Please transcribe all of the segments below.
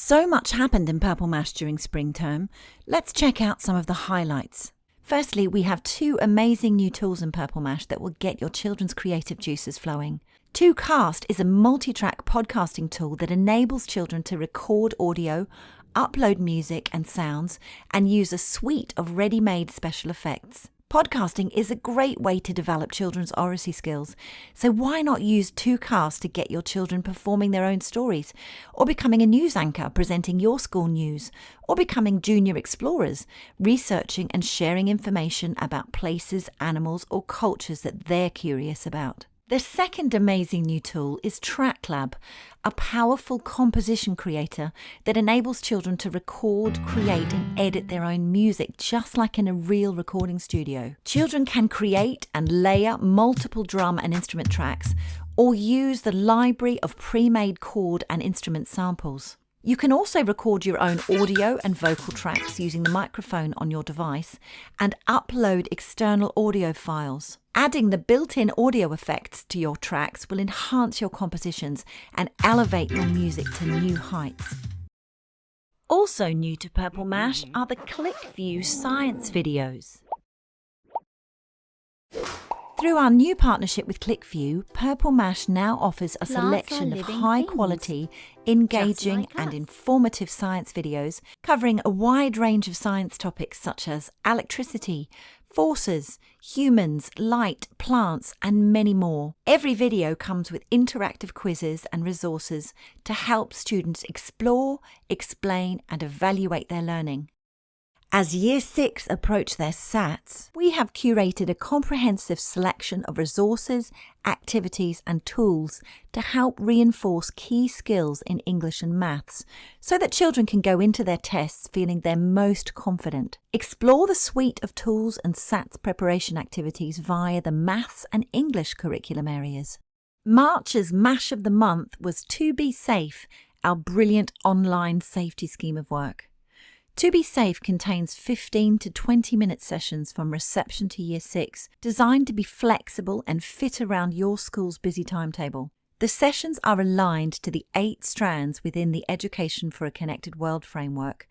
So much happened in Purple Mash during spring term. Let's check out some of the highlights. Firstly, we have 2 amazing new tools in Purple Mash that will get your children's creative juices flowing. ToCast is a multi-track podcasting tool that enables children to record audio, upload music and sounds, and use a suite of ready-made special effects. Podcasting is a great way to develop children's oracy skills, so why not use ToCast to get your children performing their own stories, or becoming a news anchor presenting your school news, or becoming junior explorers, researching and sharing information about places, animals, or cultures that they're curious about. The second amazing new tool is TrackLab, a powerful composition creator that enables children to record, create and edit their own music just like in a real recording studio. Children can create and layer multiple drum and instrument tracks or use the library of pre-made chord and instrument samples. You can also record your own audio and vocal tracks using the microphone on your device and upload external audio files. Adding the built-in audio effects to your tracks will enhance your compositions and elevate your music to new heights. Also new to Purple Mash are the ClickView science videos. Through our new partnership with ClickView, Purple Mash now offers a selection of high-quality, engaging and informative science videos covering a wide range of science topics such as electricity, forces, humans, light, plants and many more. Every video comes with interactive quizzes and resources to help students explore, explain and evaluate their learning. As Year 6 approach their SATs, we have curated a comprehensive selection of resources, activities and tools to help reinforce key skills in English and maths so that children can go into their tests feeling their most confident. Explore the suite of tools and SATs preparation activities via the maths and English curriculum areas. March's Mash of the Month was To Be Safe, our brilliant online safety scheme of work. To Be Safe contains 15 to 20-minute sessions from reception to Year 6, designed to be flexible and fit around your school's busy timetable. The sessions are aligned to the 8 strands within the Education for a Connected World framework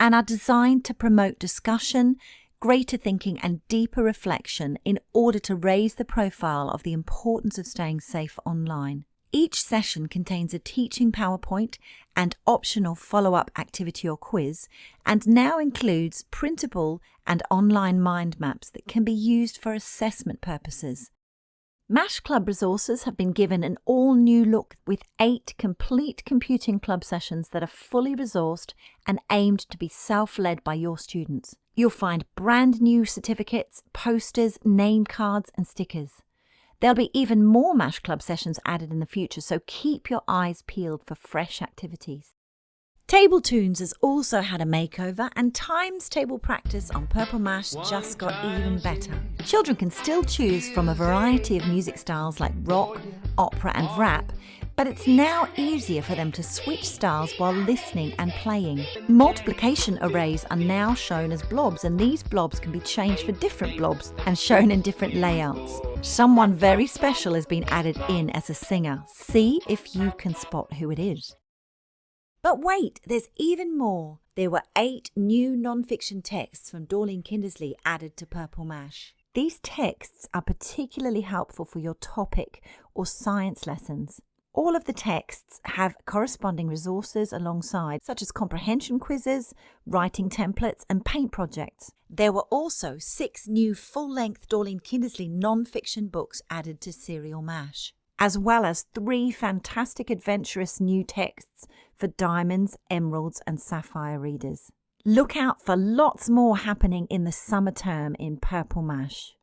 and are designed to promote discussion, greater thinking and deeper reflection in order to raise the profile of the importance of staying safe online. Each session contains a teaching PowerPoint and optional follow-up activity or quiz, and now includes printable and online mind maps that can be used for assessment purposes. Mash Club resources have been given an all-new look with 8 complete computing club sessions that are fully resourced and aimed to be self-led by your students. You'll find brand new certificates, posters, name cards and stickers. There'll be even more Mash Club sessions added in the future, so keep your eyes peeled for fresh activities. Table Toons has also had a makeover, and times table practice on Purple Mash just got even better. Children can still choose from a variety of music styles like rock, opera and rap, but it's now easier for them to switch styles while listening and playing. Multiplication arrays are now shown as blobs, and these blobs can be changed for different blobs and shown in different layouts. Someone very special has been added in as a singer. See if you can spot who it is. But wait, there's even more. There were 8 new non-fiction texts from Dorleen Kindersley added to Purple Mash. These texts are particularly helpful for your topic or science lessons. All of the texts have corresponding resources alongside, such as comprehension quizzes, writing templates and paint projects. There were also 6 new full-length Dorleen Kindersley non-fiction books added to Serial Mash, as well as 3 fantastic adventurous new texts for diamonds, emeralds and sapphire readers. Look out for lots more happening in the summer term in Purple Mash.